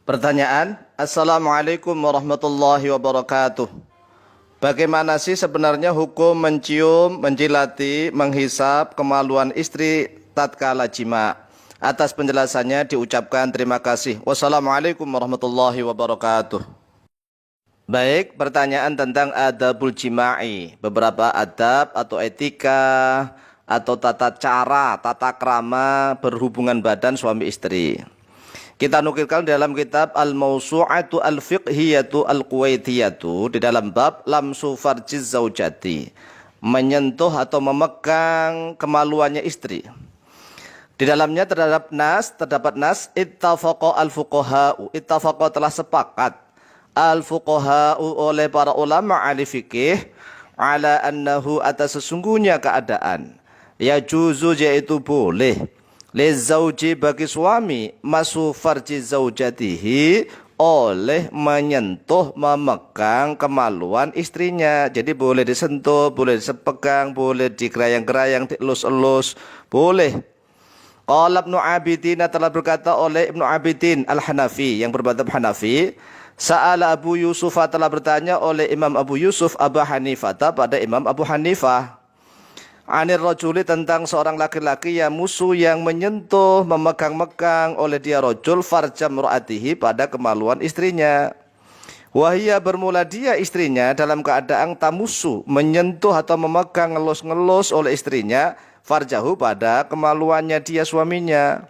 Pertanyaan, Assalamualaikum warahmatullahi wabarakatuh. Bagaimana sih sebenarnya hukum mencium, menjilati, menghisap kemaluan istri tatkala jima? Atas penjelasannya diucapkan terima kasih. Wassalamualaikum warahmatullahi wabarakatuh. Baik, pertanyaan tentang adabul jima'i. Beberapa adab atau etika atau tata cara, tata krama berhubungan badan suami istri. Kita nukilkan dalam kitab Al-Mawsu'atu Al-Fiqhiyatu Al-Kuwaitiyatu di dalam bab lamsu farjiz zaujati, menyentuh atau memegang kemaluannya istri. Di dalamnya terdapat nas ittafaqa al-fuqaha'u, ittafaqa telah sepakat al-fuqaha'u oleh para ulama ahli fikih ala annahu atas sesungguhnya keadaan ya juzu yaitu boleh lizauji bagi suami masu farji zaujatihi oleh menyentuh memegang kemaluan istrinya. Jadi boleh disentuh, boleh dipegang, boleh digerayang-gerayang, dielus-elus, boleh. Qala Ibnu Abidin telah berkata oleh Ibnu Abidin Al-Hanafi yang bermadzhab Hanafi, Sa'ala Abu Yusuf telah bertanya oleh Imam Abu Yusuf Abu Hanifah pada Imam Abu Hanifah anir rajuli tentang seorang laki-laki yang musuh yang menyentuh memegang-megang oleh dia rajul farjam ra'atihi pada kemaluan istrinya. Wahia bermula dia istrinya dalam keadaan tamusu menyentuh atau memegang ngelus-ngelus oleh istrinya farjahu pada kemaluannya dia suaminya.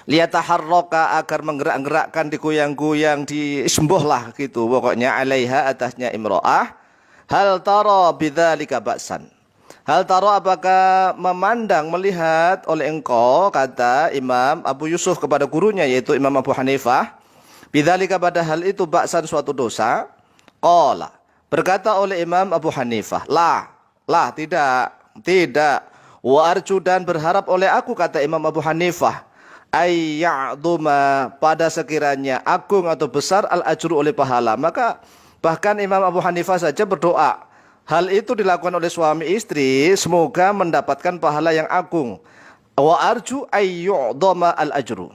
Liyataharraka agar menggerak-gerakkan digoyang-goyang disembuhlah gitu pokoknya alaiha atasnya imro'ah. Hal tara bidzalika ba'san. Hal taro apakah memandang melihat oleh engkau kata Imam Abu Yusuf kepada gurunya yaitu Imam Abu Hanifah bidzalika pada hal itu baksan suatu dosa. Qala berkata oleh Imam Abu Hanifah lah tidak wa arju dan berharap oleh aku kata Imam Abu Hanifah ayya'duma pada sekiranya agung atau besar al ajru oleh pahala. Maka bahkan Imam Abu Hanifah saja berdoa hal itu dilakukan oleh suami istri semoga mendapatkan pahala yang agung. Wa arju ayyu'dhama al-ajru.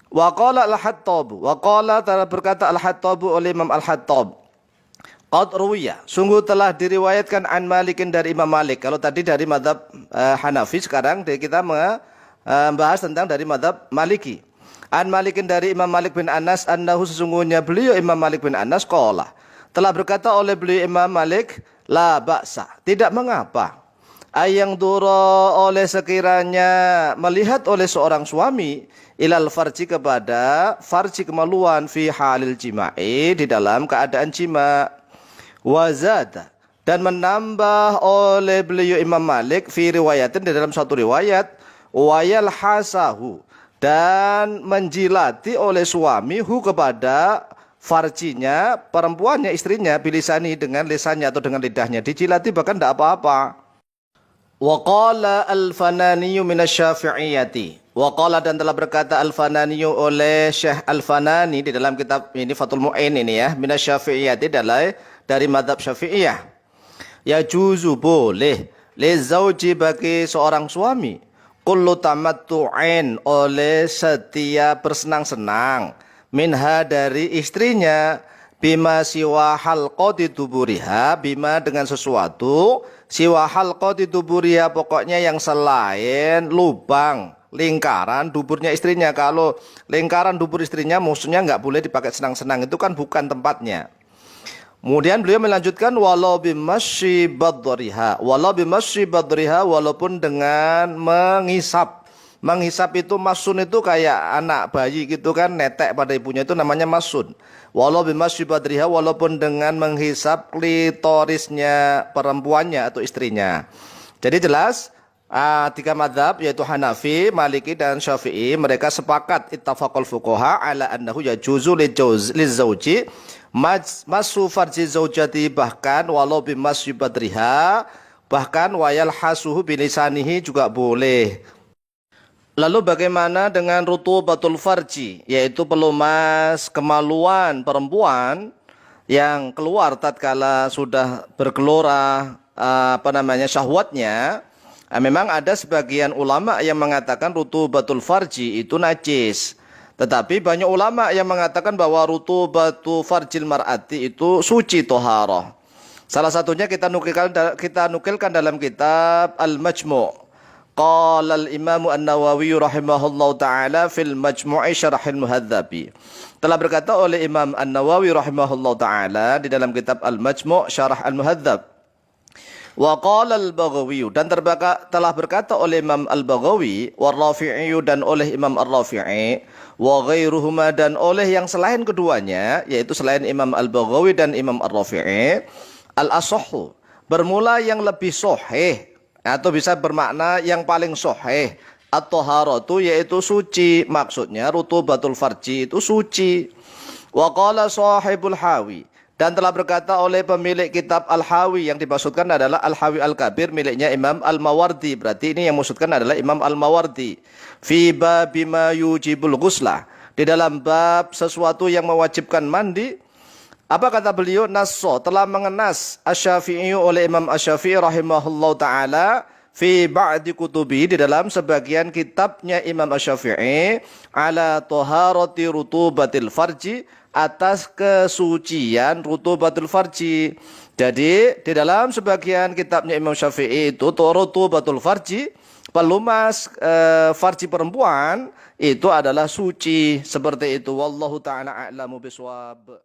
Wa qala al-Hattab, wa qala telah berkata al-Hattab oleh Imam al-Hattab. Qad ruwiya, sungguh telah diriwayatkan an Malikin dari Imam Malik. Kalau tadi dari mazhab Hanafi, sekarang kita membahas tentang dari mazhab Maliki. An Malikin dari Imam Malik bin Anas annahu sesungguhnya beliau Imam Malik bin Anas qala telah berkata oleh beliau Imam Malik, la ba'sa, tidak mengapa. Ayang duro oleh sekiranya melihat oleh seorang suami ilal farji kepada farji kemaluan fi halil jima'i di dalam keadaan jima. Wazada dan menambah oleh beliau Imam Malik fi riwayatin di dalam satu riwayat wayal hasahu dan menjilati oleh suami hu kepada farjinya, perempuannya, istrinya, bilisani dengan lisannya atau dengan lidahnya. Dijilati bahkan tidak apa-apa. Wa qala al-Fananiyu minasyafi'iyati. Wa qala dan telah berkata al-Fananiyu oleh Syekh al-Fanani di dalam kitab ini Fathul Mu'in ini ya, minasyafi'iyati dari madhab syafi'iyah. Ya juzu boleh li zauji bagi seorang suami kullu tamattu'in oleh setiap bersenang-senang minha dari istrinya bima siwa halqati duburiha bima dengan sesuatu siwa halqati duburiha pokoknya yang selain lubang lingkaran duburnya istrinya. Kalau lingkaran dubur istrinya maksudnya nggak boleh dipakai senang-senang, itu kan bukan tempatnya. Kemudian beliau melanjutkan walau bimasyi badriha walaupun dengan menghisap. Menghisap itu masun itu kayak anak bayi gitu kan, netek pada ibunya itu namanya masun. Walau bimasyi badriha walaupun dengan menghisap klitorisnya perempuannya atau istrinya. Jadi jelas tiga madhab yaitu Hanafi, Maliki dan Syafi'i mereka sepakat ittafaqal fuqaha ala annahu yajuzu lizauji masu farji zaujati bahkan walau bimasyi badriha bahkan wayal hasuhu bilisanihi juga boleh. Lalu bagaimana dengan rutubatul farji, yaitu pelumas kemaluan perempuan yang keluar tatkala sudah bergelora syahwatnya? Memang ada sebagian ulama yang mengatakan rutubatul farji itu najis. Tetapi banyak ulama yang mengatakan bahwa rutubatu farjil mar'ati itu suci toharoh. Salah satunya kita nukilkan dalam kitab Al-Majmu'. Qala al-Imam An-Nawawi rahimahullahu taala fil Majmu'i Syarahil Muhadzabi. Telah berkata oleh Imam An-Nawawi rahimahullahu taala di dalam kitab Al-Majmu' Syarah Al-Muhadzab. Wa qala al-Baghawi, dan telah berkata oleh Imam Al-Baghawi, wa Rafi'i, dan oleh Imam Ar-Rafi'i, wa ghairuhuma, dan oleh yang selain keduanya, yaitu selain Imam Al-Baghawi dan Imam Ar-Rafi'i, al-asahhu, bermula yang lebih sahih, atau bisa bermakna yang paling sahih, at-taharatu, yaitu suci, maksudnya rutubatul farji itu suci. Wa qala sahibul hawi, dan telah berkata oleh pemilik kitab Al-Hawi, yang dimaksudkan adalah Al-Hawi Al-Kabir miliknya Imam Al-Mawardi. Berarti ini yang maksudkan adalah Imam Al-Mawardi. Fi babima yujibul ghuslah, di dalam bab sesuatu yang mewajibkan mandi. Apa kata beliau? Nasso, telah mengenas Asy-Syafi'i oleh Imam Asy-Syafi'i rahimahullahu taala fi ba'di kutubi, di dalam sebagian kitabnya Imam Asy-Syafi'i, ala taharati rutubatil farji, atas kesucian rutubatul farji. Jadi di dalam sebagian kitabnya Imam Syafi'i itu rutubatul farji, pelumas farji perempuan itu adalah suci, seperti itu. Wallahu taala a'lamu bishawab.